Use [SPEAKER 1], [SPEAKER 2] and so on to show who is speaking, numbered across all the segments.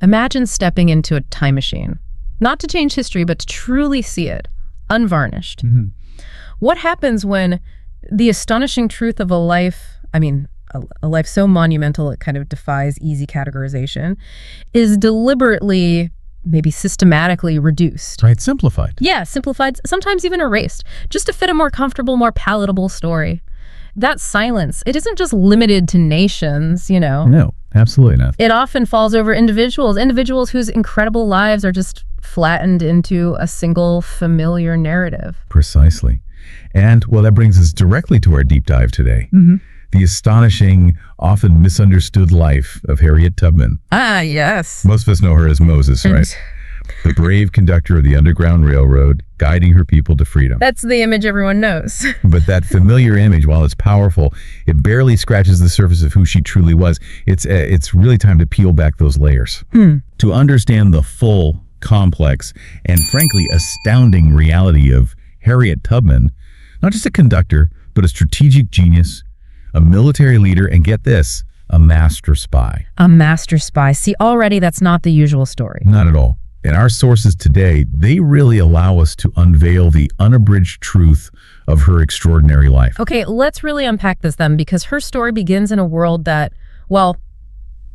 [SPEAKER 1] Imagine stepping into a time machine. Not to change history, but to truly see it, unvarnished. What happens when the astonishing truth of a life, a life so monumental it kind of defies easy categorization, is deliberately, maybe systematically reduced?
[SPEAKER 2] Right, simplified.
[SPEAKER 1] Yeah, simplified, sometimes even erased, just to fit a more comfortable, more palatable story. That silence, it isn't just limited to nations,
[SPEAKER 2] No, absolutely not.
[SPEAKER 1] It often falls over individuals whose incredible lives are just flattened into a single familiar narrative.
[SPEAKER 2] Precisely. And, well, that brings us directly to our deep dive today. The astonishing, often misunderstood life of Harriet Tubman.
[SPEAKER 1] Ah, yes.
[SPEAKER 2] Most of us know her as Moses, right? The brave conductor of the Underground Railroad, guiding her people to freedom.
[SPEAKER 1] That's the image everyone knows.
[SPEAKER 2] But that familiar image, while it's powerful, it barely scratches the surface of who she truly was. It's really time to peel back those layers. To understand the full, complex, and frankly astounding reality of Harriet Tubman, not just a conductor, but a strategic genius, a military leader, and get this, a master spy.
[SPEAKER 1] A master spy. See, already that's not the usual story.
[SPEAKER 2] Not at all. And our sources today, they really allow us to unveil the unabridged truth of her extraordinary life.
[SPEAKER 1] Okay, let's really unpack this then, because her story begins in a world that, well,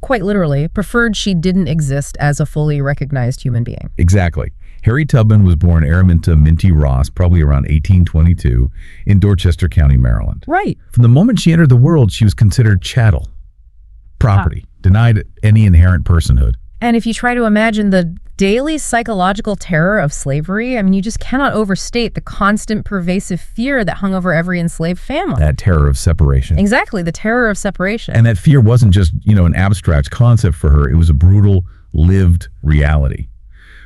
[SPEAKER 1] quite literally, preferred she didn't exist as a fully recognized human being.
[SPEAKER 2] Exactly. Harriet Tubman was born Araminta Minty Ross, probably around 1822, in Dorchester County, Maryland.
[SPEAKER 1] Right.
[SPEAKER 2] From the moment she entered the world, she was considered chattel, property, denied any inherent personhood.
[SPEAKER 1] And if you try to imagine the daily psychological terror of slavery, you just cannot overstate the constant pervasive fear that hung over every enslaved family.
[SPEAKER 2] That terror of separation.
[SPEAKER 1] Exactly, the terror of separation.
[SPEAKER 2] And that fear wasn't just, an abstract concept for her. It was a brutal, lived reality.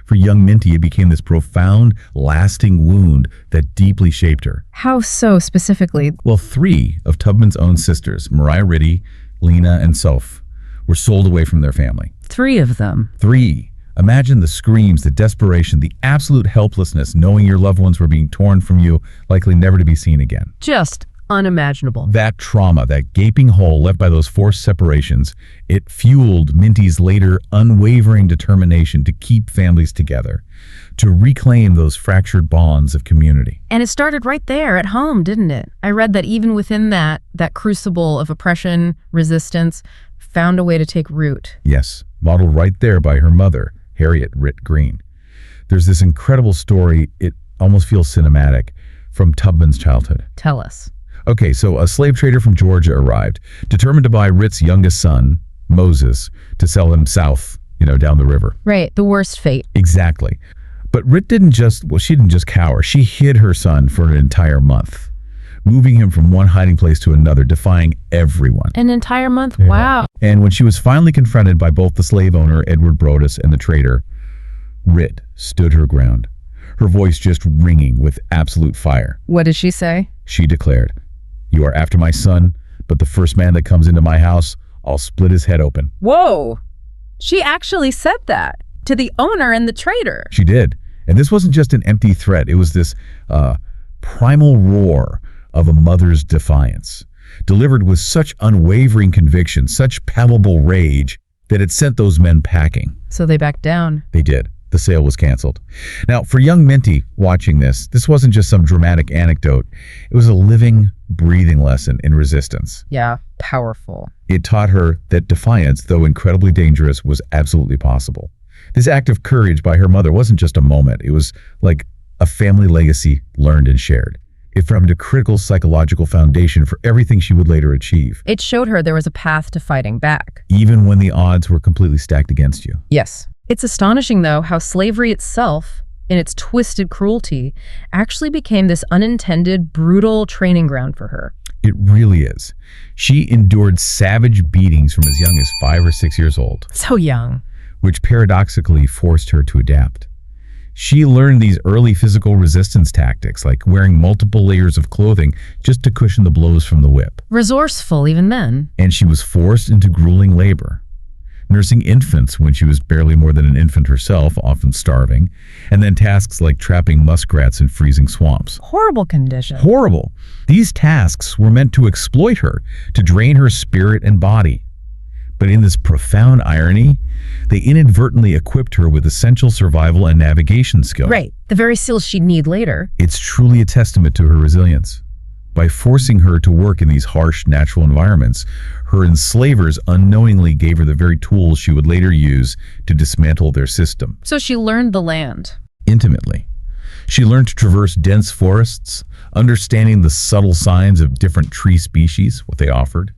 [SPEAKER 2] For young Minty, it became this profound, lasting wound that deeply shaped her.
[SPEAKER 1] How so specifically?
[SPEAKER 2] Well, 3 of Tubman's own sisters, Maria Ritty, Lena, and Soph, were sold away from their family.
[SPEAKER 1] 3 of them.
[SPEAKER 2] 3. Imagine the screams, the desperation, the absolute helplessness, knowing your loved ones were being torn from you, likely never to be seen again.
[SPEAKER 1] Just unimaginable.
[SPEAKER 2] That trauma, that gaping hole left by those forced separations, it fueled Minty's later unwavering determination to keep families together, to reclaim those fractured bonds of community.
[SPEAKER 1] And it started right there at home, didn't it? I read that even within that crucible of oppression, resistance, found a way to take root.
[SPEAKER 2] Yes, modeled right there by her mother, Harriet Ritt Green. There's this incredible story, it almost feels cinematic, from Tubman's childhood.
[SPEAKER 1] Tell us.
[SPEAKER 2] Okay, so a slave trader from Georgia arrived, determined to buy Ritt's youngest son, Moses, to sell him south, down the river.
[SPEAKER 1] Right, the worst fate.
[SPEAKER 2] Exactly. But Ritt she didn't just cower. She hid her son for an entire month, moving him from one hiding place to another, defying everyone.
[SPEAKER 1] An entire month? Yeah. Wow.
[SPEAKER 2] And when she was finally confronted by both the slave owner, Edward Brodus, and the trader, Ritt stood her ground, her voice just ringing with absolute fire.
[SPEAKER 1] What did she say?
[SPEAKER 2] She declared, "You are after my son, but the first man that comes into my house, I'll split his head open."
[SPEAKER 1] Whoa! She actually said that to the owner and the trader.
[SPEAKER 2] She did. And this wasn't just an empty threat. It was this primal roar of a mother's defiance, delivered with such unwavering conviction, such palpable rage, that it sent those men packing.
[SPEAKER 1] So they backed down.
[SPEAKER 2] They did. The sale was canceled. Now, for young Minty watching this wasn't just some dramatic anecdote. It was a living, breathing lesson in resistance.
[SPEAKER 1] Yeah, powerful.
[SPEAKER 2] It taught her that defiance, though incredibly dangerous, was absolutely possible. This act of courage by her mother wasn't just a moment. It was like a family legacy learned and shared. It formed a critical psychological foundation for everything she would later achieve.
[SPEAKER 1] It showed her there was a path to fighting back.
[SPEAKER 2] Even when the odds were completely stacked against you.
[SPEAKER 1] Yes. It's astonishing, though, how slavery itself, in its twisted cruelty, actually became this unintended, brutal training ground for her.
[SPEAKER 2] It really is. She endured savage beatings from as young as 5 or 6 years old.
[SPEAKER 1] So young.
[SPEAKER 2] Which paradoxically forced her to adapt. She learned these early physical resistance tactics, like wearing multiple layers of clothing just to cushion the blows from the whip.
[SPEAKER 1] Resourceful even then.
[SPEAKER 2] And she was forced into grueling labor, nursing infants when she was barely more than an infant herself, often starving, and then tasks like trapping muskrats in freezing swamps.
[SPEAKER 1] Horrible conditions.
[SPEAKER 2] Horrible. These tasks were meant to exploit her, to drain her spirit and body. But in this profound irony, they inadvertently equipped her with essential survival and navigation skills.
[SPEAKER 1] Right, the very skills she'd need later.
[SPEAKER 2] It's truly a testament to her resilience. By forcing her to work in these harsh natural environments, her enslavers unknowingly gave her the very tools she would later use to dismantle their system.
[SPEAKER 1] So she learned the land.
[SPEAKER 2] Intimately. She learned to traverse dense forests, understanding the subtle signs of different tree species, what they offered.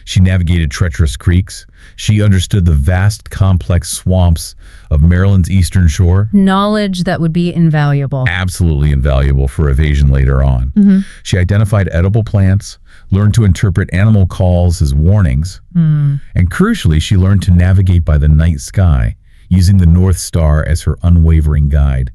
[SPEAKER 2] She navigated treacherous creeks. She understood the vast, complex swamps of Maryland's eastern shore.
[SPEAKER 1] Knowledge that would be invaluable.
[SPEAKER 2] Absolutely invaluable for evasion later on. She identified edible plants, learned to interpret animal calls as warnings, and crucially, she learned to navigate by the night sky, using the North Star as her unwavering guide.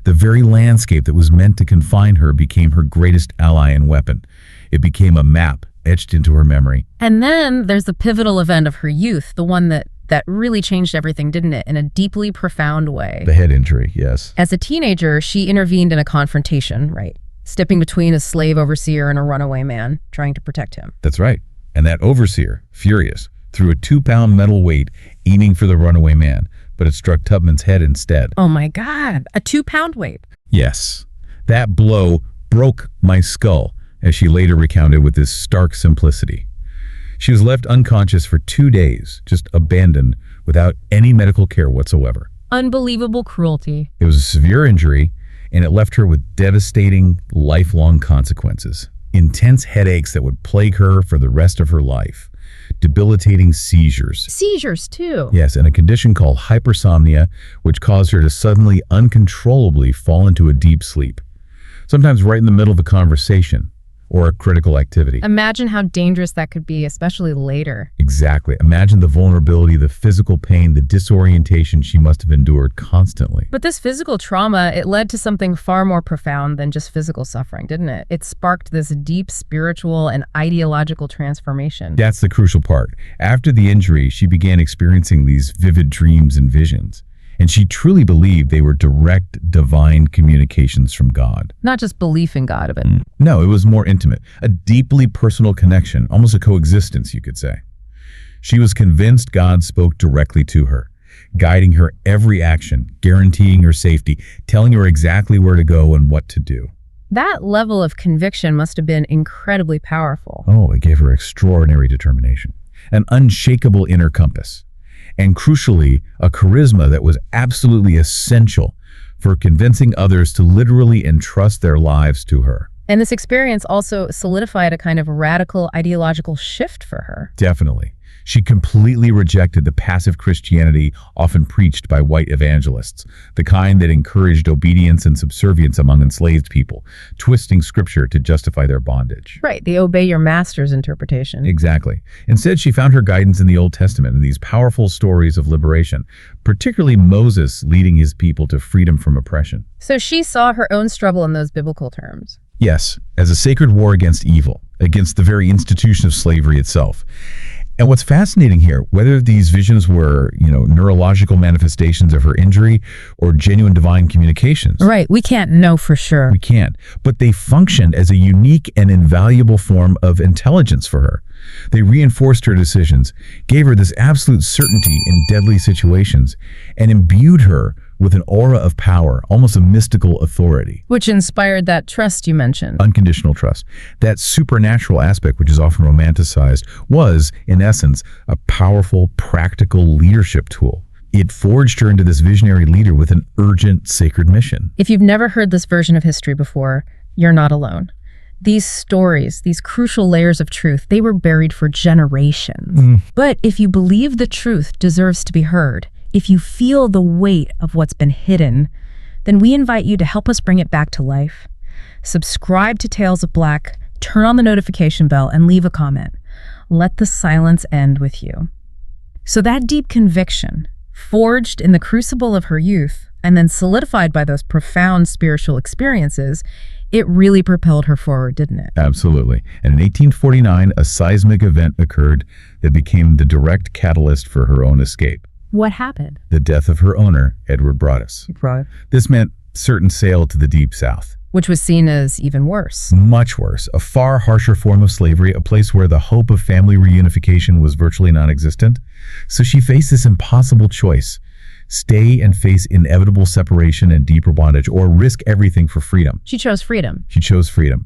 [SPEAKER 2] The very landscape that was meant to confine her became her greatest ally and weapon. It became a map etched into her memory.
[SPEAKER 1] And then there's the pivotal event of her youth, the one that really changed everything, didn't it? In a deeply profound way.
[SPEAKER 2] The head injury, yes.
[SPEAKER 1] As a teenager, she intervened in a confrontation, right? Stepping between a slave overseer and a runaway man, trying to protect him.
[SPEAKER 2] That's right. And that overseer, furious, threw a 2-pound metal weight aiming for the runaway man, but it struck Tubman's head instead.
[SPEAKER 1] Oh my God, a 2-pound weight.
[SPEAKER 2] Yes. That blow broke my skull, as she later recounted with this stark simplicity. She was left unconscious for 2 days, just abandoned without any medical care whatsoever.
[SPEAKER 1] Unbelievable cruelty.
[SPEAKER 2] It was a severe injury, and it left her with devastating, lifelong consequences. Intense headaches that would plague her for the rest of her life. Debilitating seizures.
[SPEAKER 1] Seizures, too.
[SPEAKER 2] Yes, and a condition called hypersomnia, which caused her to suddenly, uncontrollably fall into a deep sleep. Sometimes right in the middle of a conversation or a critical activity.
[SPEAKER 1] Imagine how dangerous that could be, especially later.
[SPEAKER 2] Exactly. Imagine the vulnerability, the physical pain, the disorientation she must have endured constantly.
[SPEAKER 1] But this physical trauma, it led to something far more profound than just physical suffering, didn't it? It sparked this deep spiritual and ideological transformation.
[SPEAKER 2] That's the crucial part. After the injury, she began experiencing these vivid dreams and visions. And she truly believed they were direct divine communications from God.
[SPEAKER 1] Not just belief in God, but
[SPEAKER 2] No, it was more intimate, a deeply personal connection, almost a coexistence, you could say. She was convinced God spoke directly to her, guiding her every action, guaranteeing her safety, telling her exactly where to go and what to do.
[SPEAKER 1] that level of conviction must have been incredibly powerful.
[SPEAKER 2] Oh, it gave her extraordinary determination, an unshakable inner compass, and crucially, a charisma that was absolutely essential for convincing others to literally entrust their lives to her.
[SPEAKER 1] And this experience also solidified a kind of radical ideological shift for her.
[SPEAKER 2] Definitely. She completely rejected the passive Christianity often preached by white evangelists, the kind that encouraged obedience and subservience among enslaved people, twisting scripture to justify their bondage.
[SPEAKER 1] Right, the obey your master's interpretation.
[SPEAKER 2] Exactly. Instead, she found her guidance in the Old Testament and these powerful stories of liberation, particularly Moses leading his people to freedom from oppression.
[SPEAKER 1] So she saw her own struggle in those biblical terms.
[SPEAKER 2] Yes, as a sacred war against evil, against the very institution of slavery itself. And what's fascinating here, whether these visions were, neurological manifestations of her injury or genuine divine communications.
[SPEAKER 1] Right, we can't know for sure.
[SPEAKER 2] We can't, but they functioned as a unique and invaluable form of intelligence for her. They reinforced her decisions, gave her this absolute certainty in deadly situations, and imbued her with an aura of power, almost a mystical authority.
[SPEAKER 1] Which inspired that trust you mentioned.
[SPEAKER 2] Unconditional trust. That supernatural aspect, which is often romanticized, was, in essence, a powerful, practical leadership tool. It forged her into this visionary leader with an urgent, sacred mission.
[SPEAKER 1] If you've never heard this version of history before, you're not alone. These stories, these crucial layers of truth, they were buried for generations. But if you believe the truth deserves to be heard, if you feel the weight of what's been hidden, then we invite you to help us bring it back to life. Subscribe to Tales of Black, turn on the notification bell, and leave a comment. Let the silence end with you. So that deep conviction, forged in the crucible of her youth, and then solidified by those profound spiritual experiences, it really propelled her forward, didn't it?
[SPEAKER 2] Absolutely. And in 1849, a seismic event occurred that became the direct catalyst for her own escape.
[SPEAKER 1] What happened?
[SPEAKER 2] The death of her owner, Edward Broadus.
[SPEAKER 1] Right.
[SPEAKER 2] This meant certain sail to the deep south.
[SPEAKER 1] which was seen as even worse.
[SPEAKER 2] Much worse. A far harsher form of slavery, a place where the hope of family reunification was virtually non-existent. So she faced this impossible choice. Stay and face inevitable separation and deeper bondage, or risk everything for freedom.
[SPEAKER 1] She chose freedom.
[SPEAKER 2] She chose freedom.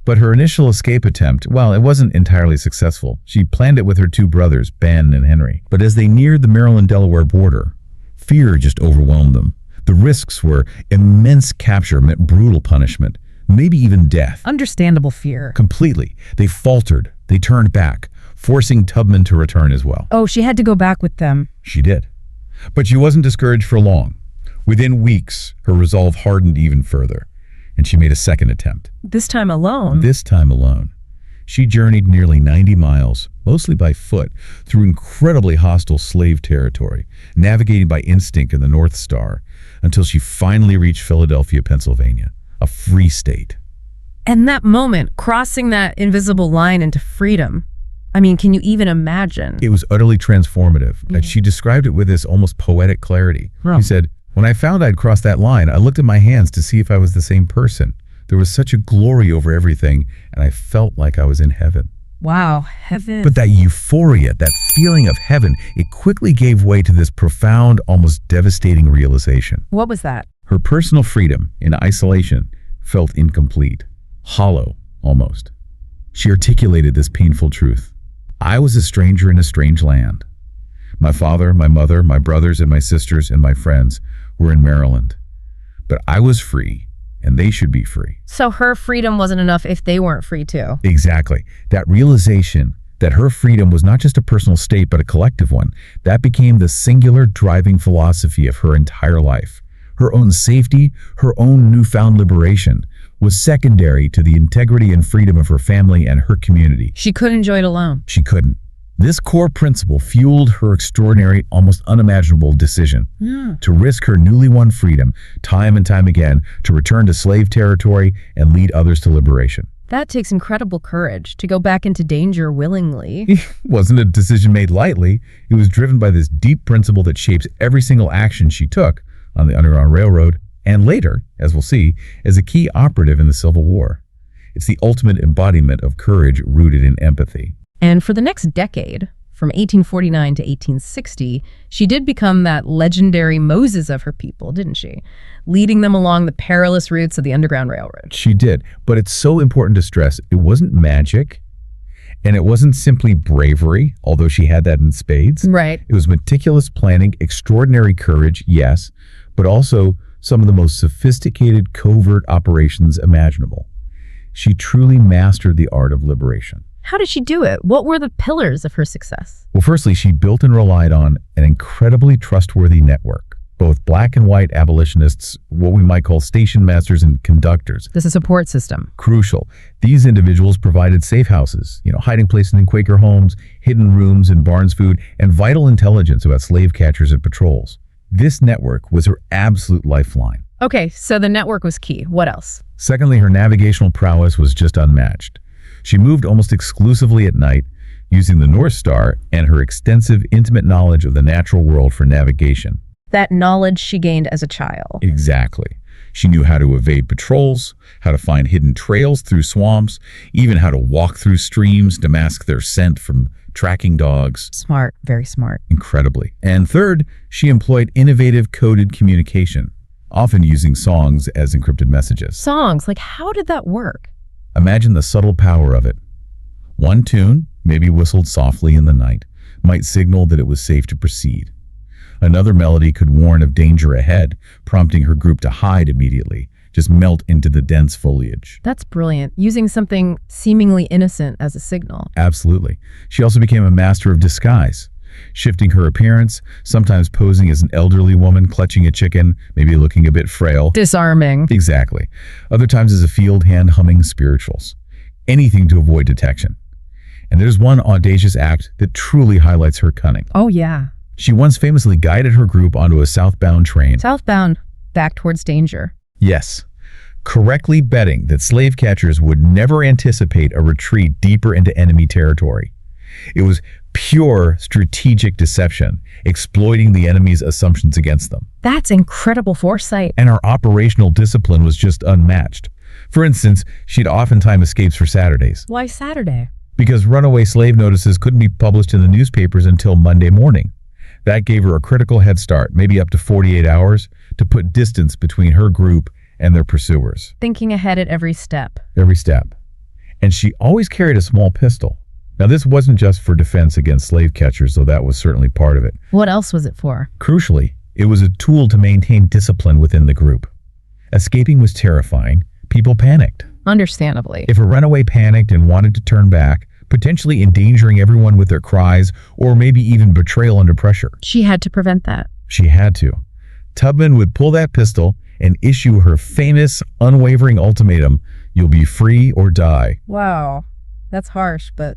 [SPEAKER 2] But her initial escape attempt, well, it wasn't entirely successful. She planned it with her two brothers, Ben and Henry. But as they neared the Maryland-Delaware border, fear just overwhelmed them. The risks were immense capture meant brutal punishment, maybe even death.
[SPEAKER 1] Understandable fear.
[SPEAKER 2] Completely. They faltered. They turned back, forcing Tubman to return as well.
[SPEAKER 1] Oh, she had to go back with them.
[SPEAKER 2] She did. But she wasn't discouraged for long. Within weeks, her resolve hardened even further, and she made a second attempt.
[SPEAKER 1] This time alone?
[SPEAKER 2] This time alone. She journeyed nearly 90 miles, mostly by foot, through incredibly hostile slave territory, navigating by instinct in the North Star, until she finally reached Philadelphia, Pennsylvania, a free state.
[SPEAKER 1] And that moment, crossing that invisible line into freedom, I mean, can you even imagine?
[SPEAKER 2] It was utterly transformative. And she described it with this almost poetic clarity. She said, "When I found I'd crossed that line, I looked at my hands to see if I was the same person. There was such a glory over everything, and I felt like I was in heaven."
[SPEAKER 1] Wow, heaven.
[SPEAKER 2] But that euphoria, that feeling of heaven, it quickly gave way to this profound, almost devastating realization.
[SPEAKER 1] What was that?
[SPEAKER 2] Her personal freedom in isolation felt incomplete, hollow almost. She articulated this painful truth. I was a stranger in a strange land. My father, my mother, my brothers and my sisters and my friends were in Maryland. But I was free, and they should be free.
[SPEAKER 1] So her freedom wasn't enough if they weren't free too.
[SPEAKER 2] Exactly. That realization that her freedom was not just a personal state, but a collective one, that became the singular driving philosophy of her entire life. Her own safety, her own newfound liberation, was secondary to the integrity and freedom of her family and her community.
[SPEAKER 1] She couldn't enjoy it alone.
[SPEAKER 2] She couldn't. This core principle fueled her extraordinary, almost unimaginable decision to risk her newly won freedom time and time again, to return to slave territory and lead others to liberation.
[SPEAKER 1] That takes incredible courage to go back into danger willingly.
[SPEAKER 2] It wasn't a decision made lightly. It was driven by this deep principle that shapes every single action she took on the Underground Railroad, and later, as we'll see, as a key operative in the Civil War. It's the ultimate embodiment of courage rooted in empathy.
[SPEAKER 1] And for the next decade, from 1849 to 1860, she did become that legendary Moses of her people, didn't she? Leading them along the perilous routes of the Underground Railroad.
[SPEAKER 2] She did, but it's so important to stress, it wasn't magic, and it wasn't simply bravery, although she had that in spades.
[SPEAKER 1] Right.
[SPEAKER 2] It was meticulous planning, extraordinary courage, yes, but also some of the most sophisticated covert operations imaginable. She truly mastered the art of liberation.
[SPEAKER 1] How did she do it? What were the pillars of her success?
[SPEAKER 2] Well, firstly, she built and relied on an incredibly trustworthy network. Both black and white abolitionists, what we might call station masters and conductors.
[SPEAKER 1] This is a support system.
[SPEAKER 2] Crucial. These individuals provided safe houses, hiding places in Quaker homes, hidden rooms in Barnes food, and vital intelligence about slave catchers and patrols. This network was her absolute lifeline.
[SPEAKER 1] Okay, so the network was key. What else?
[SPEAKER 2] Secondly, her navigational prowess was just unmatched. She moved almost exclusively at night, using the North Star and her extensive, intimate knowledge of the natural world for navigation.
[SPEAKER 1] That knowledge she gained as a child.
[SPEAKER 2] Exactly. She knew how to evade patrols, how to find hidden trails through swamps, even how to walk through streams to mask their scent from tracking dogs.
[SPEAKER 1] Smart, very smart.
[SPEAKER 2] Incredibly. And third, she employed innovative coded communication, often using songs as encrypted messages.
[SPEAKER 1] Songs? Like, how did that work?
[SPEAKER 2] Imagine the subtle power of it. One tune, maybe whistled softly in the night, might signal that it was safe to proceed. Another melody could warn of danger ahead, prompting her group to hide immediately, just melt into the dense foliage.
[SPEAKER 1] That's brilliant, using something seemingly innocent as a signal.
[SPEAKER 2] Absolutely. She also became a master of disguise, shifting her appearance, sometimes posing as an elderly woman clutching a chicken, maybe looking a bit frail.
[SPEAKER 1] Disarming.
[SPEAKER 2] Exactly. Other times as a field hand humming spirituals. Anything to avoid detection. And there's one audacious act that truly highlights her cunning.
[SPEAKER 1] Oh, yeah.
[SPEAKER 2] She once famously guided her group onto a southbound train.
[SPEAKER 1] Southbound, back towards danger.
[SPEAKER 2] Yes. Correctly betting that slave catchers would never anticipate a retreat deeper into enemy territory. It was pure strategic deception, exploiting the enemy's assumptions against them.
[SPEAKER 1] That's incredible foresight.
[SPEAKER 2] And our operational discipline was just unmatched. For instance, she'd oftentimes escapes for Saturdays
[SPEAKER 1] Why Saturday?
[SPEAKER 2] because runaway slave notices couldn't be published in the newspapers until Monday morning. That gave her a critical head start, maybe up to 48 hours, to put distance between her group and their pursuers.
[SPEAKER 1] Thinking ahead at every step.
[SPEAKER 2] Every step. And she always carried a small pistol. Now, this wasn't just for defense against slave catchers, though that was certainly part of it.
[SPEAKER 1] What else was it for?
[SPEAKER 2] Crucially, it was a tool to maintain discipline within the group. Escaping was terrifying. People panicked.
[SPEAKER 1] Understandably.
[SPEAKER 2] If a runaway panicked and wanted to turn back, potentially endangering everyone with their cries, or maybe even betrayal under pressure.
[SPEAKER 1] She had to prevent that.
[SPEAKER 2] She had to. Tubman would pull that pistol and issue her famous, unwavering ultimatum, "You'll be free or die."
[SPEAKER 1] Wow. That's harsh, but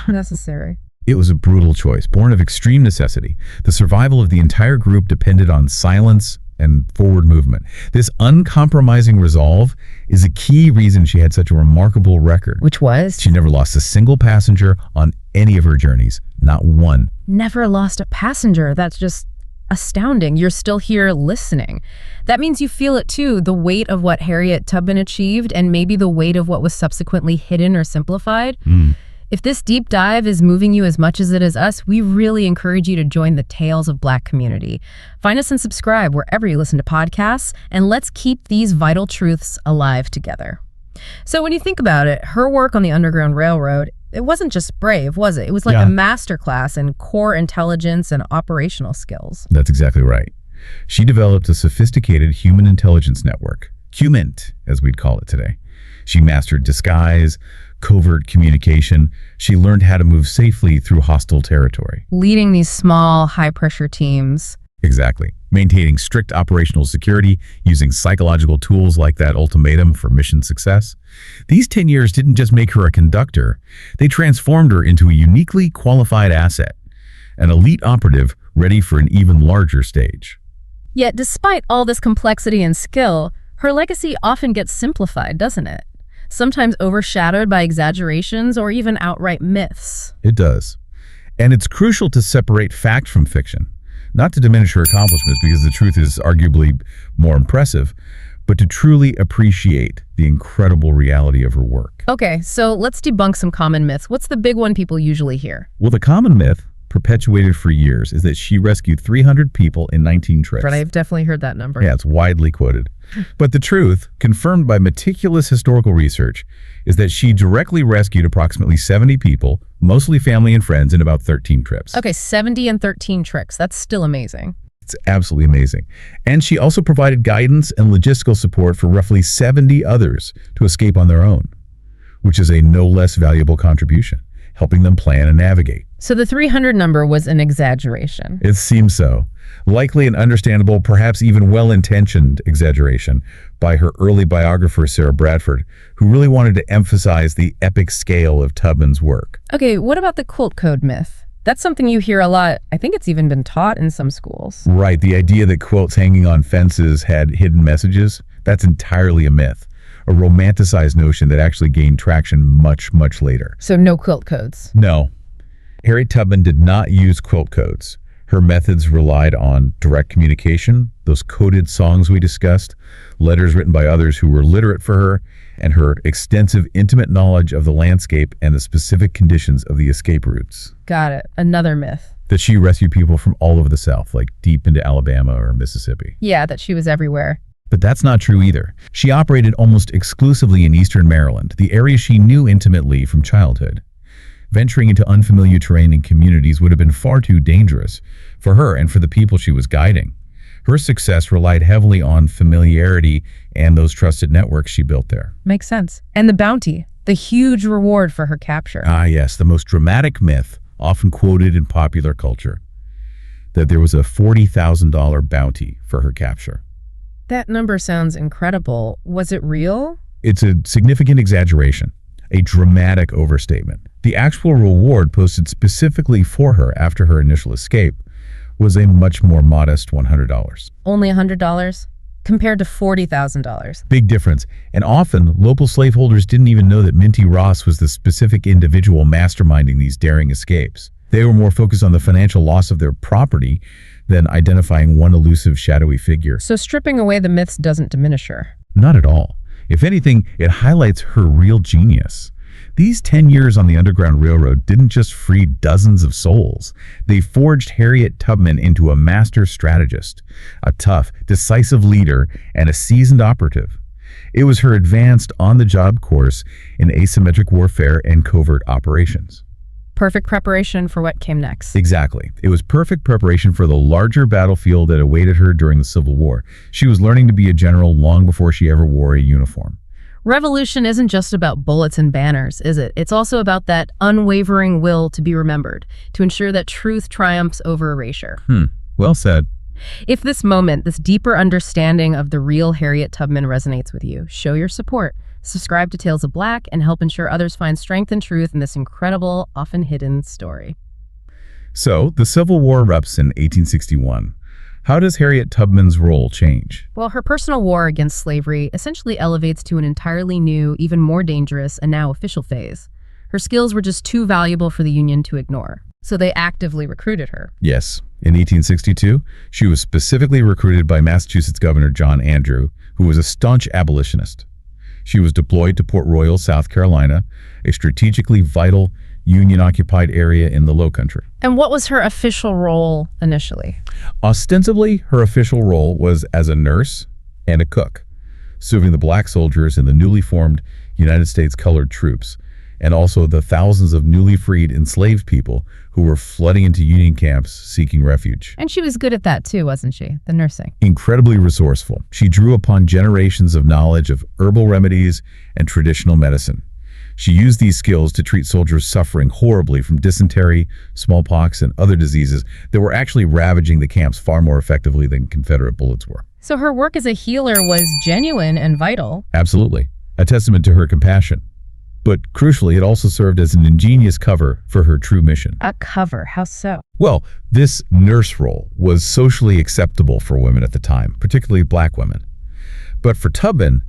[SPEAKER 1] necessary.
[SPEAKER 2] It was a brutal choice, born of extreme necessity. The survival of the entire group depended on silence and forward movement. This uncompromising resolve is a key reason she had such a remarkable record.
[SPEAKER 1] Which was?
[SPEAKER 2] She never lost a single passenger on any of her journeys. Not one.
[SPEAKER 1] Never lost a passenger. That's just astounding. You're still here listening. That means you feel it too, the weight of what Harriet Tubman achieved and maybe the weight of what was subsequently hidden or simplified. If this deep dive is moving you as much as it is us, we really encourage you to join the Tales of Black community. Find us and subscribe wherever you listen to podcasts, and let's keep these vital truths alive together. So when you think about it, her work on the Underground Railroad, it wasn't just brave, was it? It was like a masterclass in core intelligence and operational skills.
[SPEAKER 2] That's exactly right. She developed a sophisticated human intelligence network, HUMINT, as we'd call it today. She mastered disguise, covert communication. She learned how to move safely through hostile territory.
[SPEAKER 1] Leading these small, high-pressure teams.
[SPEAKER 2] Exactly. Maintaining strict operational security, using psychological tools like that ultimatum for mission success. These 10 years didn't just make her a conductor. They transformed her into a uniquely qualified asset, an elite operative ready for an even larger stage.
[SPEAKER 1] Yet, despite all this complexity and skill, her legacy often gets simplified, doesn't it? Sometimes overshadowed by exaggerations or even outright myths.
[SPEAKER 2] It does. And it's crucial to separate fact from fiction. Not to diminish her accomplishments, because the truth is arguably more impressive, but to truly appreciate the incredible reality of her work.
[SPEAKER 1] Okay, so let's debunk some common myths. What's the big one people usually hear?
[SPEAKER 2] Well, the common myth, perpetuated for years, is that she rescued 300 people in 19 trips.
[SPEAKER 1] Right, I've definitely heard that number.
[SPEAKER 2] Yeah, it's widely quoted. But the truth, confirmed by meticulous historical research, is that she directly rescued approximately 70 people, mostly family and friends, in about 13 trips.
[SPEAKER 1] Okay, 70 and 13 trips. That's still amazing.
[SPEAKER 2] It's absolutely amazing. And she also provided guidance and logistical support for roughly 70 others to escape on their own, which is a no less valuable contribution, helping them plan and navigate.
[SPEAKER 1] So the 300 number was an exaggeration.
[SPEAKER 2] It seems so. Likely an understandable, perhaps even well-intentioned exaggeration by her early biographer, Sarah Bradford, who really wanted to emphasize the epic scale of Tubman's work.
[SPEAKER 1] Okay, what about the quilt code myth? That's something you hear a lot. I think it's even been taught in some schools.
[SPEAKER 2] Right, the idea that quilts hanging on fences had hidden messages, that's entirely a myth. A romanticized notion that actually gained traction much, much later.
[SPEAKER 1] So no quilt codes?
[SPEAKER 2] No. Harriet Tubman did not use quilt codes. Her methods relied on direct communication, those coded songs we discussed, letters written by others who were literate for her, and her extensive, intimate knowledge of the landscape and the specific conditions of the escape routes.
[SPEAKER 1] Got it. Another myth.
[SPEAKER 2] That she rescued people from all over the South, like deep into Alabama or Mississippi.
[SPEAKER 1] Yeah, that she was everywhere.
[SPEAKER 2] But that's not true either. She operated almost exclusively in eastern Maryland, the area she knew intimately from childhood. Venturing into unfamiliar terrain and communities would have been far too dangerous for her and for the people she was guiding. Her success relied heavily on familiarity and those trusted networks she built there.
[SPEAKER 1] Makes sense. And the bounty, the huge reward for her capture.
[SPEAKER 2] Ah, yes, the most dramatic myth, often quoted in popular culture, that there was a $40,000 bounty for her capture.
[SPEAKER 1] That number sounds incredible. Was it real?
[SPEAKER 2] It's a significant exaggeration, a dramatic overstatement. The actual reward posted specifically for her after her initial escape was a much more modest $100.
[SPEAKER 1] Only $100? Compared to $40,000.
[SPEAKER 2] Big difference. And often, local slaveholders didn't even know that Minty Ross was the specific individual masterminding these daring escapes. They were more focused on the financial loss of their property than identifying one elusive, shadowy figure.
[SPEAKER 1] So stripping away the myths doesn't diminish her.
[SPEAKER 2] Not at all. If anything, it highlights her real genius. These 10 years on the Underground Railroad didn't just free dozens of souls. They forged Harriet Tubman into a master strategist, a tough, decisive leader, and a seasoned operative. It was her advanced on-the-job course in asymmetric warfare and covert operations.
[SPEAKER 1] Perfect preparation for what came next.
[SPEAKER 2] Exactly. It was perfect preparation for the larger battlefield that awaited her during the Civil War. She was learning to be a general long before she ever wore a uniform.
[SPEAKER 1] Revolution isn't just about bullets and banners, is it? It's also about that unwavering will to be remembered, to ensure that truth triumphs over erasure.
[SPEAKER 2] Well said.
[SPEAKER 1] If this moment, this deeper understanding of the real Harriet Tubman resonates with you, show your support. Subscribe to Tales of Black and help ensure others find strength and truth in this incredible, often hidden story.
[SPEAKER 2] So, the Civil War erupts in 1861. How does Harriet Tubman's role change?
[SPEAKER 1] Well, her personal war against slavery essentially elevates to an entirely new, even more dangerous, and now official phase. Her skills were just too valuable for the Union to ignore, so they actively recruited her.
[SPEAKER 2] Yes. In 1862, she was specifically recruited by Massachusetts Governor John Andrew, who was a staunch abolitionist. She was deployed to Port Royal, South Carolina, a strategically vital Union-occupied area in the Low Country.
[SPEAKER 1] And what was her official role initially?
[SPEAKER 2] Ostensibly, her official role was as a nurse and a cook, serving the black soldiers in the newly formed United States colored troops, and also the thousands of newly freed enslaved people who were flooding into Union camps seeking refuge.
[SPEAKER 1] And she was good at that too, wasn't she? The nursing.
[SPEAKER 2] Incredibly resourceful, she drew upon generations of knowledge of herbal remedies and traditional medicine. She used these skills to treat soldiers suffering horribly from dysentery, smallpox, and other diseases that were actually ravaging the camps far more effectively than Confederate bullets were.
[SPEAKER 1] So her work as a healer was genuine and vital.
[SPEAKER 2] Absolutely. A testament to her compassion. But crucially, it also served as an ingenious cover for her true mission.
[SPEAKER 1] A cover? How so?
[SPEAKER 2] Well, this nurse role was socially acceptable for women at the time, particularly black women. But for Tubman,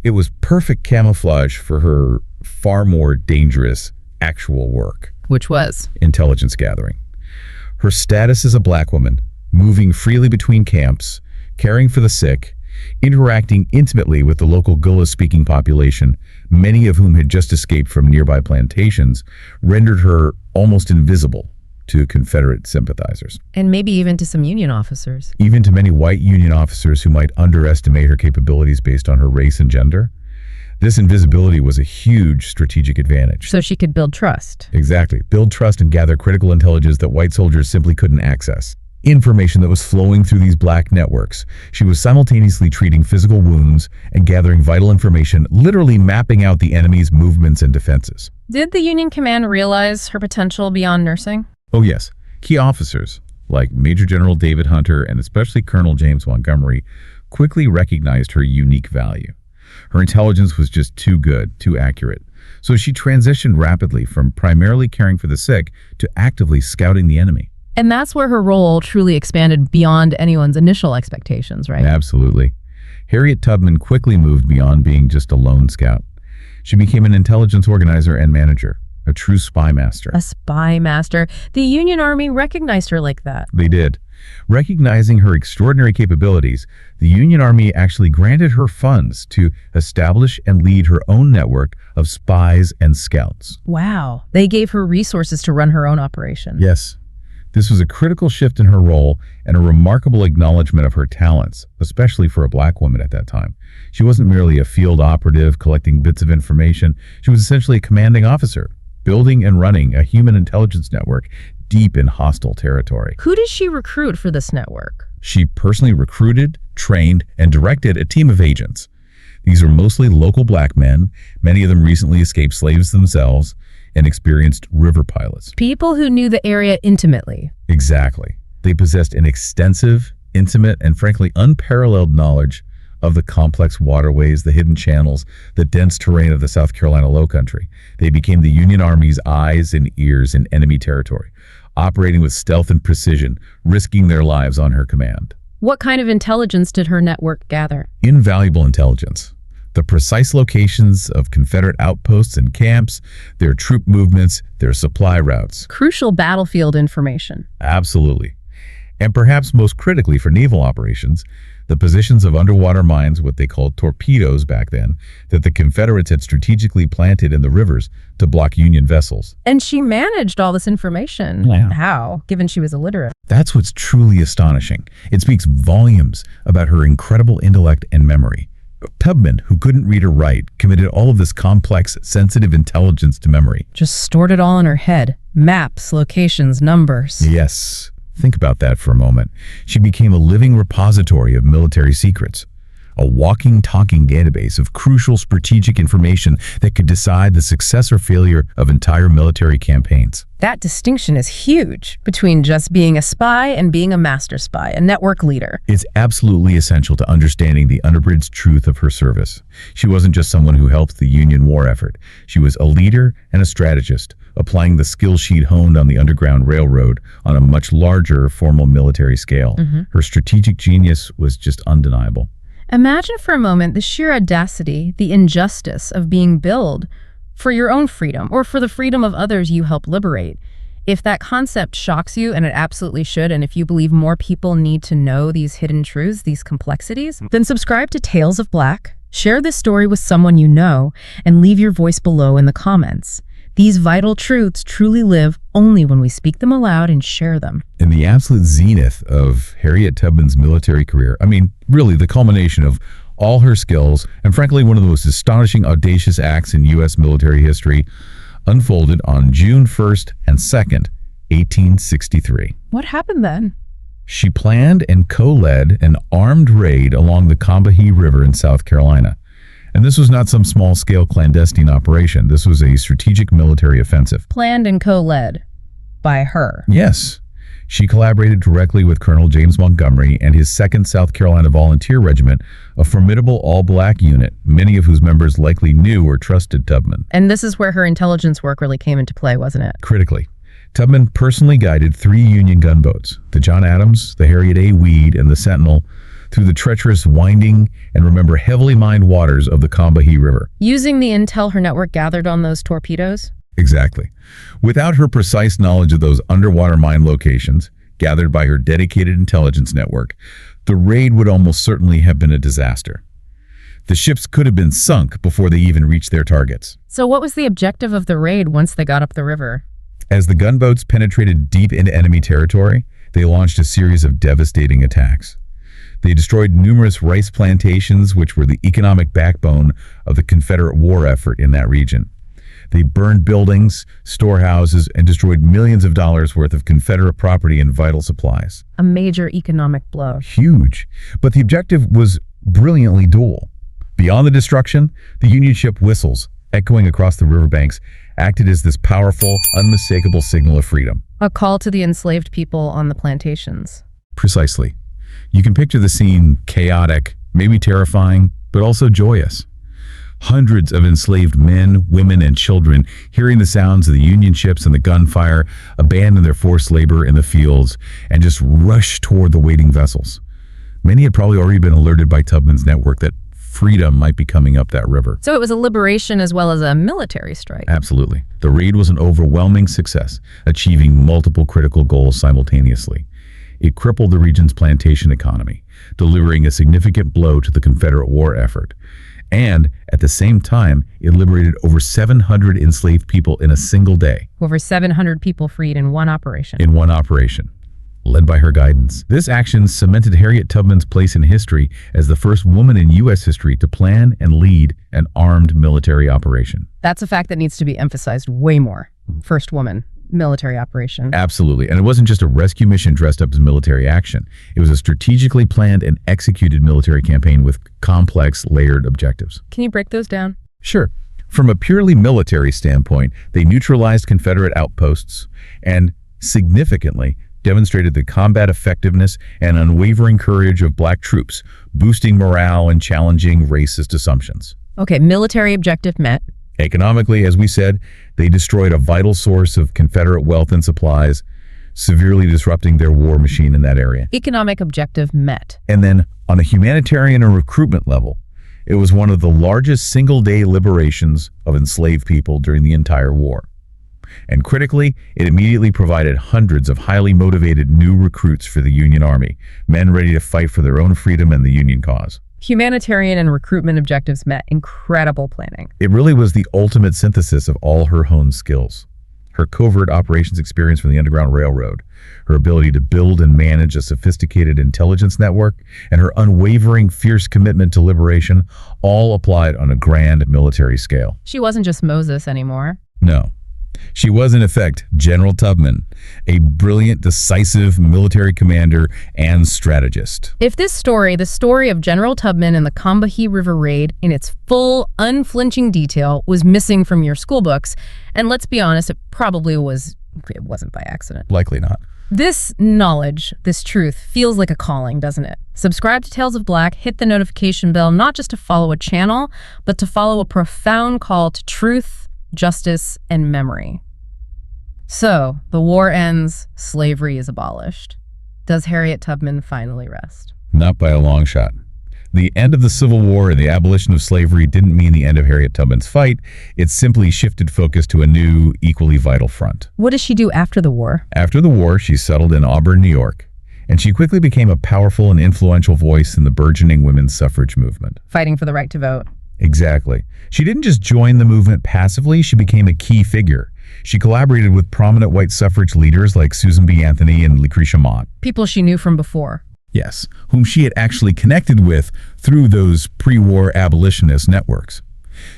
[SPEAKER 2] it was perfect camouflage for her far more dangerous actual work.
[SPEAKER 1] Which was?
[SPEAKER 2] Intelligence gathering. Her status as a black woman, moving freely between camps, caring for the sick, interacting intimately with the local Gullah-speaking population, many of whom had just escaped from nearby plantations, rendered her almost invisible to Confederate sympathizers.
[SPEAKER 1] And maybe even to some Union officers.
[SPEAKER 2] Even to many white Union officers who might underestimate her capabilities based on her race and gender. This invisibility was a huge strategic advantage.
[SPEAKER 1] So she could build trust.
[SPEAKER 2] Exactly. Build trust and gather critical intelligence that white soldiers simply couldn't access. Information that was flowing through these black networks. She was simultaneously treating physical wounds and gathering vital information, literally mapping out the enemy's movements and defenses.
[SPEAKER 1] Did the Union command realize her potential beyond nursing?
[SPEAKER 2] Oh yes. Key officers, like Major General David Hunter and especially Colonel James Montgomery, quickly recognized her unique value. Her intelligence was just too good, too accurate. So she transitioned rapidly from primarily caring for the sick to actively scouting the enemy.
[SPEAKER 1] And that's where her role truly expanded beyond anyone's initial expectations, right?
[SPEAKER 2] Absolutely. Harriet Tubman quickly moved beyond being just a lone scout. She became an intelligence organizer and manager, a true spy master.
[SPEAKER 1] A spy master. The Union Army recognized her like that.
[SPEAKER 2] They did. Recognizing her extraordinary capabilities, the Union Army actually granted her funds to establish and lead her own network of spies and scouts.
[SPEAKER 1] Wow. They gave her resources to run her own operation.
[SPEAKER 2] Yes. This was a critical shift in her role and a remarkable acknowledgement of her talents, especially for a black woman at that time. She wasn't merely a field operative collecting bits of information. She was essentially a commanding officer, building and running a human intelligence network deep in hostile territory.
[SPEAKER 1] Who did she recruit for this network?
[SPEAKER 2] She personally recruited, trained, and directed a team of agents. These are mostly local black men, many of them recently escaped slaves themselves, and experienced river pilots.
[SPEAKER 1] People who knew the area intimately.
[SPEAKER 2] Exactly. They possessed an extensive, intimate, and frankly unparalleled knowledge of the complex waterways, the hidden channels, the dense terrain of the South Carolina Low Country. They became the Union Army's eyes and ears in enemy territory, operating with stealth and precision, risking their lives on her command.
[SPEAKER 1] What kind of intelligence did her network gather?
[SPEAKER 2] Invaluable intelligence. The precise locations of Confederate outposts and camps, their troop movements, their supply routes.
[SPEAKER 1] Crucial battlefield information.
[SPEAKER 2] Absolutely. And perhaps most critically for naval operations, the positions of underwater mines, what they called torpedoes back then, that the Confederates had strategically planted in the rivers to block Union vessels.
[SPEAKER 1] And she managed all this information.
[SPEAKER 2] Yeah.
[SPEAKER 1] How, given she was illiterate?
[SPEAKER 2] That's what's truly astonishing. It speaks volumes about her incredible intellect and memory. Tubman, who couldn't read or write, committed all of this complex, sensitive intelligence to memory.
[SPEAKER 1] Just stored it all in her head. Maps, locations, numbers.
[SPEAKER 2] Yes. Think about that for a moment. She became a living repository of military secrets, a walking, talking database of crucial strategic information that could decide the success or failure of entire military campaigns.
[SPEAKER 1] That distinction is huge between just being a spy and being a master spy, a network leader.
[SPEAKER 2] It's absolutely essential to understanding the unabridged truth of her service. She wasn't just someone who helped the Union war effort. She was a leader and a strategist, applying the skills she'd honed on the Underground Railroad on a much larger formal military scale. Her strategic genius was just undeniable.
[SPEAKER 1] Imagine for a moment the sheer audacity, the injustice of being billed for your own freedom or for the freedom of others you help liberate. If that concept shocks you, and it absolutely should, and if you believe more people need to know these hidden truths, these complexities, then subscribe to Tales of Black, share this story with someone you know, and leave your voice below in the comments. These vital truths truly live only when we speak them aloud and share them.
[SPEAKER 2] In the absolute zenith of Harriet Tubman's military career, I mean, really the culmination of all her skills, and frankly, one of the most astonishing, audacious acts in U.S. military history, unfolded on June 1st and 2nd, 1863.
[SPEAKER 1] What happened then?
[SPEAKER 2] She planned and co-led an armed raid along the Combahee River in South Carolina. And this was not some small-scale clandestine operation. This was a strategic military offensive.
[SPEAKER 1] Planned and co-led by her.
[SPEAKER 2] Yes. She collaborated directly with Colonel James Montgomery and his 2nd South Carolina Volunteer Regiment, a formidable all-black unit, many of whose members likely knew or trusted Tubman.
[SPEAKER 1] And this is where her intelligence work really came into play, wasn't it?
[SPEAKER 2] Critically, Tubman personally guided 3 Union gunboats, the John Adams, the Harriet A. Weed, and the Sentinel, through the treacherous, winding, and remember heavily mined waters of the Combahee River.
[SPEAKER 1] Using the intel her network gathered on those torpedoes?
[SPEAKER 2] Exactly. Without her precise knowledge of those underwater mine locations, gathered by her dedicated intelligence network, the raid would almost certainly have been a disaster. The ships could have been sunk before they even reached their targets.
[SPEAKER 1] So what was the objective of the raid once they got up the river?
[SPEAKER 2] As the gunboats penetrated deep into enemy territory, they launched a series of devastating attacks. They destroyed numerous rice plantations, which were the economic backbone of the Confederate war effort in that region. They burned buildings, storehouses, and destroyed millions of dollars worth of Confederate property and vital supplies.
[SPEAKER 1] A major economic blow.
[SPEAKER 2] Huge. But the objective was brilliantly dual. Beyond the destruction, the Union ship whistles, echoing across the riverbanks, acted as this powerful, unmistakable signal of freedom.
[SPEAKER 1] A call to the enslaved people on the plantations.
[SPEAKER 2] Precisely. You can picture the scene chaotic, maybe terrifying, but also joyous. Hundreds of enslaved men, women, and children, hearing the sounds of the Union ships and the gunfire, abandon their forced labor in the fields and just rush toward the waiting vessels. Many had probably already been alerted by Tubman's network that freedom might be coming up that river.
[SPEAKER 1] So it was a liberation as well as a military strike.
[SPEAKER 2] Absolutely. The raid was an overwhelming success, achieving multiple critical goals simultaneously. It crippled the region's plantation economy, delivering a significant blow to the Confederate war effort. And at the same time, it liberated over 700 enslaved people in a single day.
[SPEAKER 1] Over 700 people freed in one operation.
[SPEAKER 2] Led by her guidance. This action cemented Harriet Tubman's place in history as the first woman in U.S. history to plan and lead an armed military operation.
[SPEAKER 1] That's a fact that needs to be emphasized way more. First woman. Military operation.
[SPEAKER 2] Absolutely. And it wasn't just a rescue mission dressed up as military action. It was a strategically planned and executed military campaign with complex, layered objectives.
[SPEAKER 1] Can you break those down?
[SPEAKER 2] Sure. From a purely military standpoint, they neutralized Confederate outposts and, significantly, demonstrated the combat effectiveness and unwavering courage of black troops, boosting morale and challenging racist assumptions.
[SPEAKER 1] Okay, military objective met.
[SPEAKER 2] Economically, as we said, they destroyed a vital source of Confederate wealth and supplies, severely disrupting their war machine in that area.
[SPEAKER 1] Economic objective met.
[SPEAKER 2] And then, on a humanitarian and recruitment level, it was one of the largest single-day liberations of enslaved people during the entire war. And critically, it immediately provided hundreds of highly motivated new recruits for the Union Army, men ready to fight for their own freedom and the Union cause.
[SPEAKER 1] Humanitarian and recruitment objectives met. Incredible planning.
[SPEAKER 2] It really was the ultimate synthesis of all her honed skills. Her covert operations experience from the Underground Railroad, her ability to build and manage a sophisticated intelligence network, and her unwavering, fierce commitment to liberation all applied on a grand military scale.
[SPEAKER 1] She wasn't just Moses anymore.
[SPEAKER 2] No. She was, in effect, General Tubman, a brilliant, decisive military commander and strategist.
[SPEAKER 1] If this story, the story of General Tubman and the Combahee River Raid in its full, unflinching detail, was missing from your school books, and let's be honest, it wasn't by accident.
[SPEAKER 2] Likely not.
[SPEAKER 1] This knowledge, this truth, feels like a calling, doesn't it? Subscribe to Tales of Black, hit the notification bell, not just to follow a channel, but to follow a profound call to truth, justice, and memory. So, the war ends, slavery is abolished. Does Harriet Tubman finally rest?
[SPEAKER 2] Not by a long shot. The end of the Civil War and the abolition of slavery didn't mean the end of Harriet Tubman's fight. It simply shifted focus to a new, equally vital front.
[SPEAKER 1] What does she do after the war?
[SPEAKER 2] After the war, she settled in Auburn, New York, and she quickly became a powerful and influential voice in the burgeoning women's suffrage movement.
[SPEAKER 1] Fighting for the right to vote.
[SPEAKER 2] Exactly. She didn't just join the movement passively, she became a key figure. She collaborated with prominent white suffrage leaders like Susan B. Anthony and Lucretia Mott.
[SPEAKER 1] People she knew from before.
[SPEAKER 2] Yes, whom she had actually connected with through those pre-war abolitionist networks.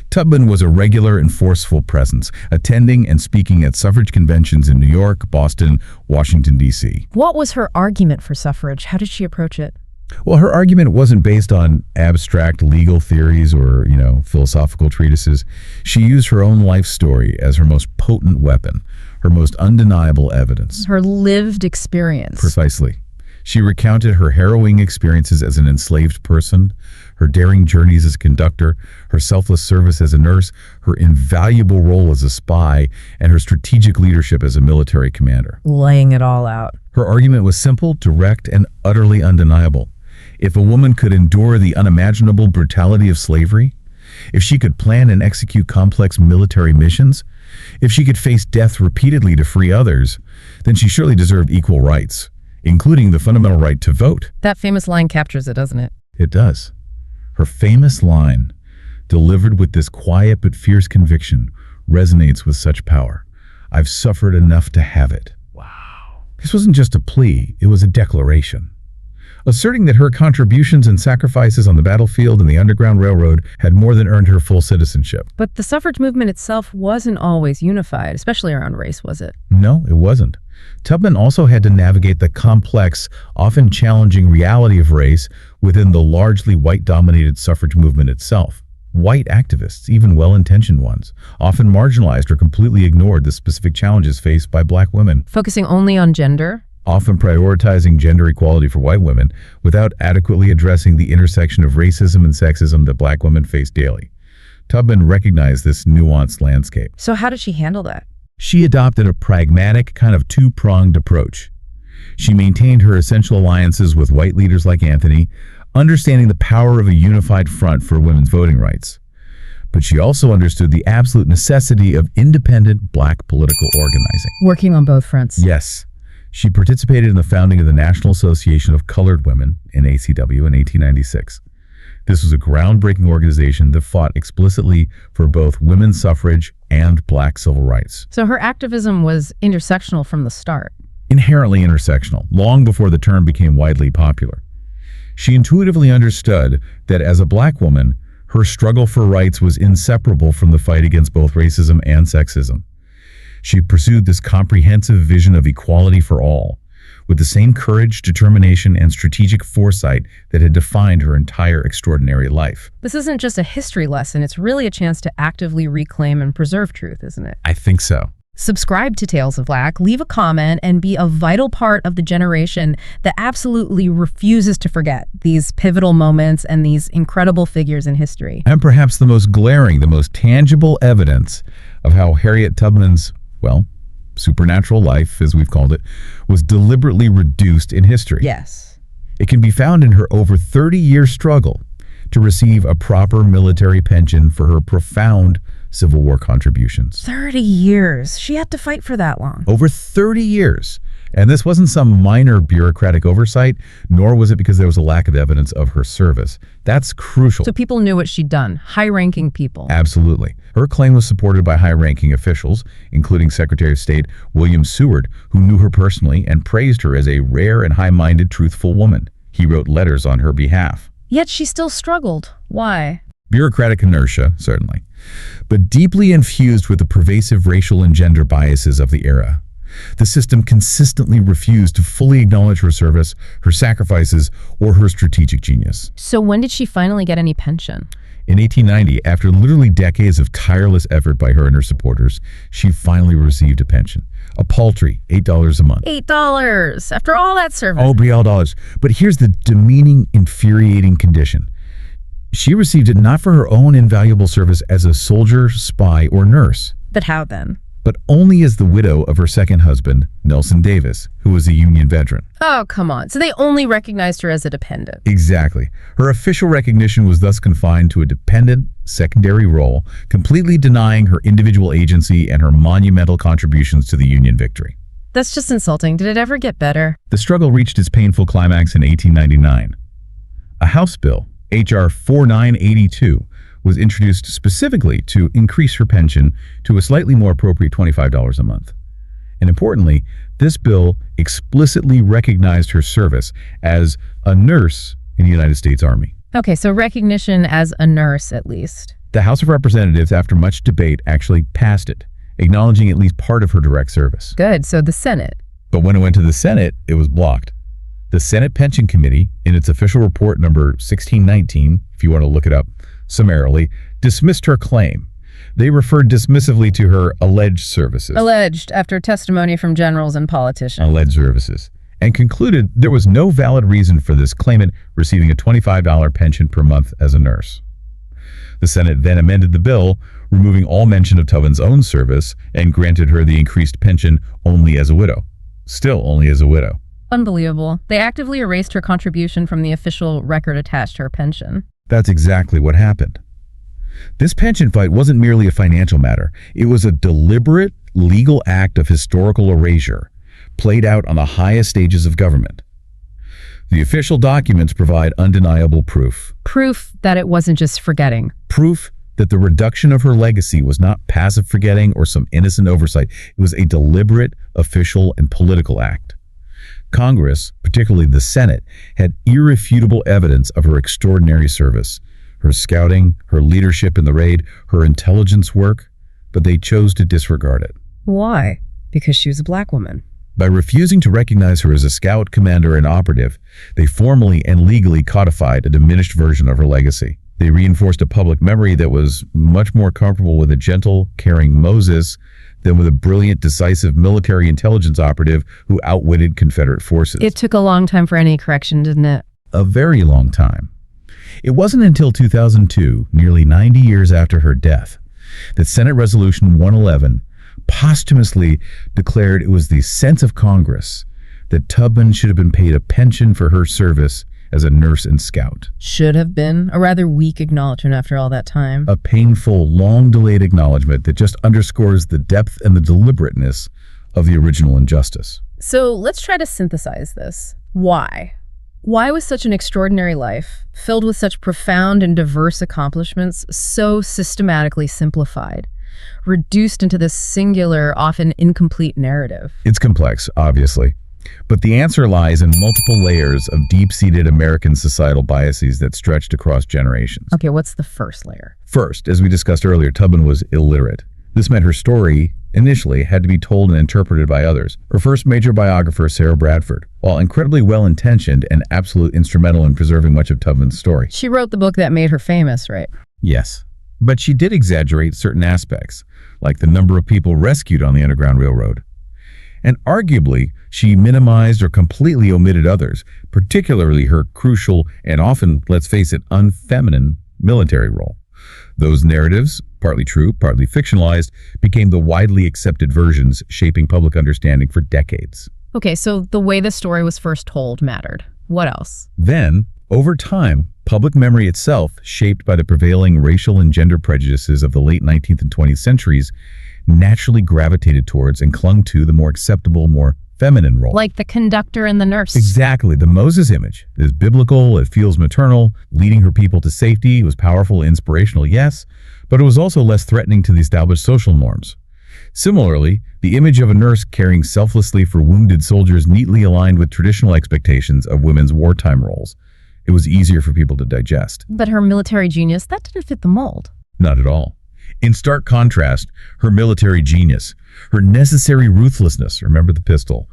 [SPEAKER 2] Tubman was a regular and forceful presence, attending and speaking at suffrage conventions in New York, Boston, Washington, D.C.
[SPEAKER 1] What was her argument for suffrage? How did she approach it?
[SPEAKER 2] Well, her argument wasn't based on abstract legal theories or, philosophical treatises. She used her own life story as her most potent weapon, her most undeniable evidence.
[SPEAKER 1] Her lived experience.
[SPEAKER 2] Precisely. She recounted her harrowing experiences as an enslaved person, her daring journeys as a conductor, her selfless service as a nurse, her invaluable role as a spy, and her strategic leadership as a military commander.
[SPEAKER 1] Laying it all out.
[SPEAKER 2] Her argument was simple, direct, and utterly undeniable. If a woman could endure the unimaginable brutality of slavery, if she could plan and execute complex military missions, if she could face death repeatedly to free others, then she surely deserved equal rights, including the fundamental right to vote.
[SPEAKER 1] That famous line captures it, doesn't it?
[SPEAKER 2] It does. Her famous line, delivered with this quiet but fierce conviction, resonates with such power. I've suffered enough to have it. Wow. This wasn't just a plea, it was a declaration, asserting that her contributions and sacrifices on the battlefield and the Underground Railroad had more than earned her full citizenship.
[SPEAKER 1] But the suffrage movement itself wasn't always unified, especially around race, was it?
[SPEAKER 2] No, it wasn't. Tubman also had to navigate the complex, often challenging reality of race within the largely white-dominated suffrage movement itself. White activists, even well-intentioned ones, often marginalized or completely ignored the specific challenges faced by black women.
[SPEAKER 1] Focusing only on gender?
[SPEAKER 2] Often prioritizing gender equality for white women without adequately addressing the intersection of racism and sexism that black women face daily. Tubman recognized this nuanced landscape.
[SPEAKER 1] So how did she handle that?
[SPEAKER 2] She adopted a pragmatic, kind of two-pronged approach. She maintained her essential alliances with white leaders like Anthony, understanding the power of a unified front for women's voting rights. But she also understood the absolute necessity of independent black political organizing.
[SPEAKER 1] Working on both fronts.
[SPEAKER 2] Yes. She participated in the founding of the National Association of Colored Women, NACW, in 1896. This was a groundbreaking organization that fought explicitly for both women's suffrage and black civil rights.
[SPEAKER 1] So her activism was intersectional from the start.
[SPEAKER 2] Inherently intersectional, long before the term became widely popular. She intuitively understood that as a black woman, her struggle for rights was inseparable from the fight against both racism and sexism. She pursued this comprehensive vision of equality for all, with the same courage, determination, and strategic foresight that had defined her entire extraordinary life.
[SPEAKER 1] This isn't just a history lesson, it's really a chance to actively reclaim and preserve truth, isn't it?
[SPEAKER 2] I think so.
[SPEAKER 1] Subscribe to Tales of Black, leave a comment, and be a vital part of the generation that absolutely refuses to forget these pivotal moments and these incredible figures in history.
[SPEAKER 2] And perhaps the most glaring, the most tangible evidence of how Harriet Tubman's, supernatural life, as we've called it, was deliberately reduced in history.
[SPEAKER 1] Yes.
[SPEAKER 2] It can be found in her over 30-year struggle to receive a proper military pension for her profound Civil War contributions.
[SPEAKER 1] 30 years. She had to fight for that long.
[SPEAKER 2] Over 30 years. And this wasn't some minor bureaucratic oversight, nor was it because there was a lack of evidence of her service. That's crucial.
[SPEAKER 1] So people knew what she'd done, high-ranking people.
[SPEAKER 2] Absolutely. Her claim was supported by high-ranking officials, including Secretary of State William Seward, who knew her personally and praised her as a rare and high-minded, truthful woman. He wrote letters on her behalf.
[SPEAKER 1] Yet she still struggled. Why?
[SPEAKER 2] Bureaucratic inertia, certainly, but deeply infused with the pervasive racial and gender biases of the era. The system consistently refused to fully acknowledge her service, her sacrifices, or her strategic genius.
[SPEAKER 1] So when did she finally get any pension?
[SPEAKER 2] In 1890, after literally decades of tireless effort by her and her supporters, she finally received a pension. A paltry $8 a month.
[SPEAKER 1] $8 after all that service.
[SPEAKER 2] Oh, real dollars. But here's the demeaning, infuriating condition. She received it not for her own invaluable service as a soldier, spy, or nurse.
[SPEAKER 1] But how then?
[SPEAKER 2] But only as the widow of her second husband, Nelson Davis, who was a Union veteran.
[SPEAKER 1] Oh, come on. So they only recognized her as a dependent.
[SPEAKER 2] Exactly. Her official recognition was thus confined to a dependent, secondary role, completely denying her individual agency and her monumental contributions to the Union victory.
[SPEAKER 1] That's just insulting. Did it ever get better?
[SPEAKER 2] The struggle reached its painful climax in 1899. A House bill, H.R. 4982, was introduced specifically to increase her pension to a slightly more appropriate $25 a month. And importantly, this bill explicitly recognized her service as a nurse in the United States Army.
[SPEAKER 1] Okay, so recognition as a nurse, at least.
[SPEAKER 2] The House of Representatives, after much debate, actually passed it, acknowledging at least part of her direct service.
[SPEAKER 1] Good, so the Senate.
[SPEAKER 2] But when it went to the Senate, it was blocked. The Senate Pension Committee, in its official report number 1619, if you want to look it up summarily, dismissed her claim. They referred dismissively to her alleged services.
[SPEAKER 1] Alleged, after testimony from generals and politicians.
[SPEAKER 2] Alleged services. And concluded there was no valid reason for this claimant receiving a $25 pension per month as a nurse. The Senate then amended the bill, removing all mention of Tubman's own service, and granted her the increased pension only as a widow. Still only as a widow.
[SPEAKER 1] Unbelievable. They actively erased her contribution from the official record attached to her pension.
[SPEAKER 2] That's exactly what happened. This pension fight wasn't merely a financial matter. It was a deliberate, legal act of historical erasure, played out on the highest stages of government. The official documents provide undeniable proof.
[SPEAKER 1] Proof that it wasn't just forgetting.
[SPEAKER 2] Proof that the reduction of her legacy was not passive forgetting or some innocent oversight. It was a deliberate, official, and political act. Congress, particularly the Senate, had irrefutable evidence of her extraordinary service, her scouting, her leadership in the raid, her intelligence work, but they chose to disregard it.
[SPEAKER 1] Why? Because she was a black woman.
[SPEAKER 2] By refusing to recognize her as a scout, commander, and operative, they formally and legally codified a diminished version of her legacy. They reinforced a public memory that was much more comfortable with a gentle, caring Moses than with a brilliant, decisive military intelligence operative who outwitted Confederate forces.
[SPEAKER 1] It took a long time for any correction, didn't it?
[SPEAKER 2] A very long time. It wasn't until 2002, nearly 90 years after her death, that Senate Resolution 111 posthumously declared it was the sense of Congress that Tubman should have been paid a pension for her service as a nurse and scout.
[SPEAKER 1] Should have been. A rather weak acknowledgement after all that time.
[SPEAKER 2] A painful, long-delayed acknowledgement that just underscores the depth and the deliberateness of the original injustice.
[SPEAKER 1] So let's try to synthesize this. Why? Why was such an extraordinary life, filled with such profound and diverse accomplishments, so systematically simplified, reduced into this singular, often incomplete narrative?
[SPEAKER 2] It's complex, obviously. But the answer lies in multiple layers of deep-seated American societal biases that stretched across generations.
[SPEAKER 1] Okay, what's the first layer?
[SPEAKER 2] First, as we discussed earlier, Tubman was illiterate. This meant her story, initially, had to be told and interpreted by others. Her first major biographer, Sarah Bradford, while incredibly well-intentioned and absolutely instrumental in preserving much of Tubman's story.
[SPEAKER 1] She wrote the book that made her famous, right?
[SPEAKER 2] Yes. But she did exaggerate certain aspects, like the number of people rescued on the Underground Railroad. And arguably, she minimized or completely omitted others, particularly her crucial and often, let's face it, unfeminine military role. Those narratives, partly true, partly fictionalized, became the widely accepted versions, shaping public understanding for decades.
[SPEAKER 1] Okay, so the way the story was first told mattered. What else?
[SPEAKER 2] Then, Over time, public memory itself, shaped by the prevailing racial and gender prejudices of the late 19th and 20th centuries, naturally gravitated towards and clung to the more acceptable, more feminine role.
[SPEAKER 1] Like the conductor and the nurse.
[SPEAKER 2] Exactly. The Moses image is biblical, it feels maternal, leading her people to safety. It was powerful, inspirational, yes, but it was also less threatening to the established social norms. Similarly, the image of a nurse caring selflessly for wounded soldiers neatly aligned with traditional expectations of women's wartime roles. It was easier for people to digest.
[SPEAKER 1] But her military genius, that didn't fit the mold.
[SPEAKER 2] Not at all. In stark contrast, her military genius, her necessary ruthlessness, remember the pistol,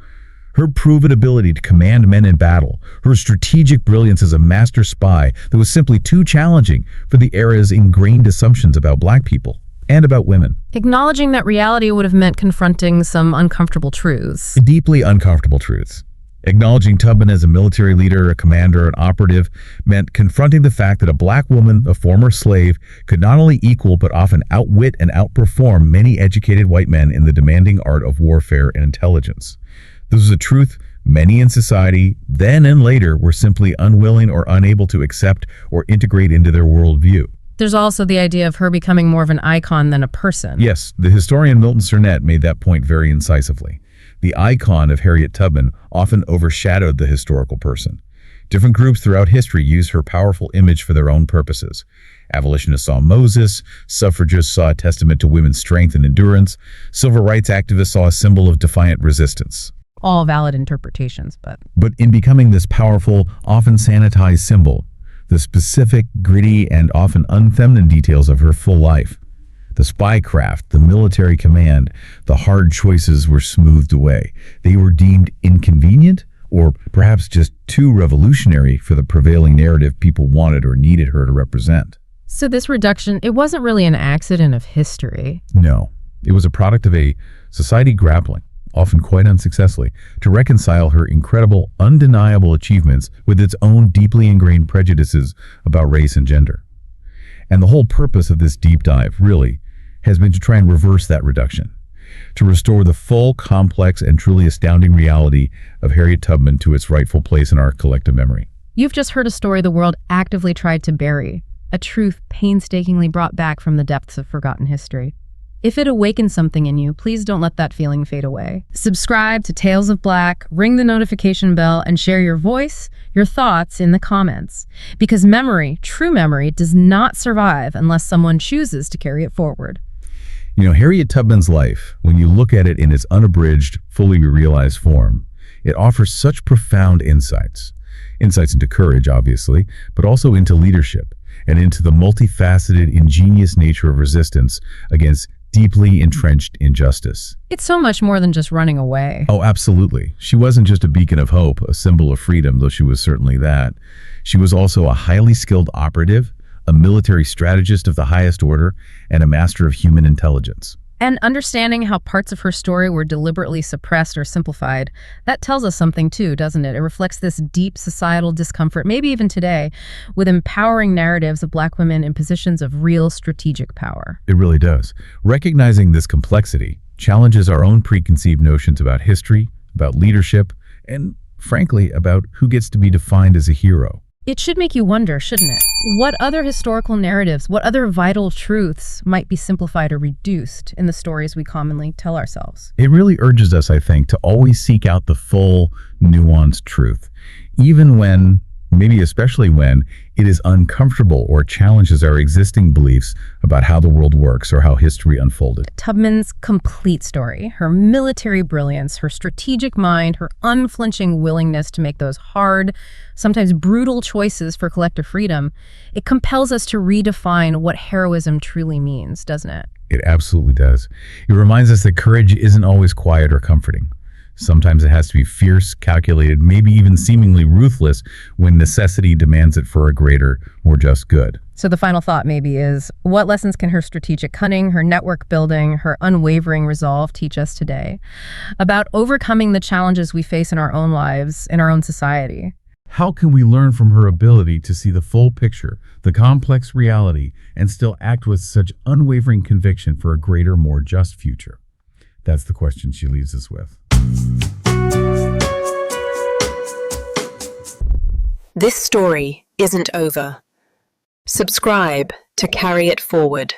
[SPEAKER 2] her proven ability to command men in battle, her strategic brilliance as a master spy that was simply too challenging for the era's ingrained assumptions about black people and about women.
[SPEAKER 1] Acknowledging that reality would have meant confronting some uncomfortable truths.
[SPEAKER 2] Deeply uncomfortable truths. Acknowledging Tubman as a military leader, a commander, an operative, meant confronting the fact that a black woman, a former slave, could not only equal but often outwit and outperform many educated white men in the demanding art of warfare and intelligence. This was a truth many in society, then and later, were simply unwilling or unable to accept or integrate into their worldview.
[SPEAKER 1] There's also the idea of her becoming more of an icon than a person.
[SPEAKER 2] Yes, the historian Milton Surnett made that point very incisively. The icon of Harriet Tubman often overshadowed the historical person. Different groups throughout history used her powerful image for their own purposes. Abolitionists saw Moses, suffragists saw a testament to women's strength and endurance, civil rights activists saw a symbol of defiant resistance.
[SPEAKER 1] All valid interpretations,
[SPEAKER 2] But in becoming this powerful, often sanitized symbol, the specific, gritty, and often unfeminine details of her full life, the spycraft, the military command, the hard choices were smoothed away. They were deemed inconvenient or perhaps just too revolutionary for the prevailing narrative people wanted or needed her to represent.
[SPEAKER 1] So this reduction, it wasn't really an accident of history.
[SPEAKER 2] No, it was a product of a society grappling, often quite unsuccessfully, to reconcile her incredible, undeniable achievements with its own deeply ingrained prejudices about race and gender. And the whole purpose of this deep dive, really, has been to try and reverse that reduction, to restore the full, complex, and truly astounding reality of Harriet Tubman to its rightful place in our collective memory.
[SPEAKER 1] You've just heard a story the world actively tried to bury, a truth painstakingly brought back from the depths of forgotten history. If it awakens something in you, please don't let that feeling fade away. Subscribe to Tales of Black, ring the notification bell, and share your voice, your thoughts in the comments. Because memory, true memory, does not survive unless someone chooses to carry it forward.
[SPEAKER 2] You know, Harriet Tubman's life, when you look at it in its unabridged, fully realized form, it offers such profound insights. Insights into courage, obviously, but also into leadership and into the multifaceted, ingenious nature of resistance against deeply entrenched injustice.
[SPEAKER 1] It's so much more than just running away.
[SPEAKER 2] Oh, absolutely. She wasn't just a beacon of hope, a symbol of freedom, though she was certainly that. She was also a highly skilled operative, a military strategist of the highest order, and a master of human intelligence.
[SPEAKER 1] And understanding how parts of her story were deliberately suppressed or simplified, that tells us something too, doesn't it? It reflects this deep societal discomfort, maybe even today, with empowering narratives of Black women in positions of real strategic power.
[SPEAKER 2] It really does. Recognizing this complexity challenges our own preconceived notions about history, about leadership, and frankly, about who gets to be defined as a hero.
[SPEAKER 1] It should make you wonder, shouldn't it? What other historical narratives, what other vital truths might be simplified or reduced in the stories we commonly tell ourselves?
[SPEAKER 2] It really urges us, I think, to always seek out the full, nuanced truth, even when, maybe especially when, it is uncomfortable or challenges our existing beliefs about how the world works or how history unfolded.
[SPEAKER 1] Tubman's complete story, her military brilliance, her strategic mind, her unflinching willingness to make those hard, sometimes brutal choices for collective freedom, it compels us to redefine what heroism truly means, doesn't it?
[SPEAKER 2] It absolutely does. It reminds us that courage isn't always quiet or comforting. Sometimes it has to be fierce, calculated, maybe even seemingly ruthless when necessity demands it for a greater, more just good.
[SPEAKER 1] So the final thought maybe is, what lessons can her strategic cunning, her network building, her unwavering resolve teach us today about overcoming the challenges we face in our own lives, in our own society?
[SPEAKER 2] How can we learn from her ability to see the full picture, the complex reality, and still act with such unwavering conviction for a greater, more just future? That's the question she leaves us with.
[SPEAKER 3] This story isn't over. Subscribe to carry it forward.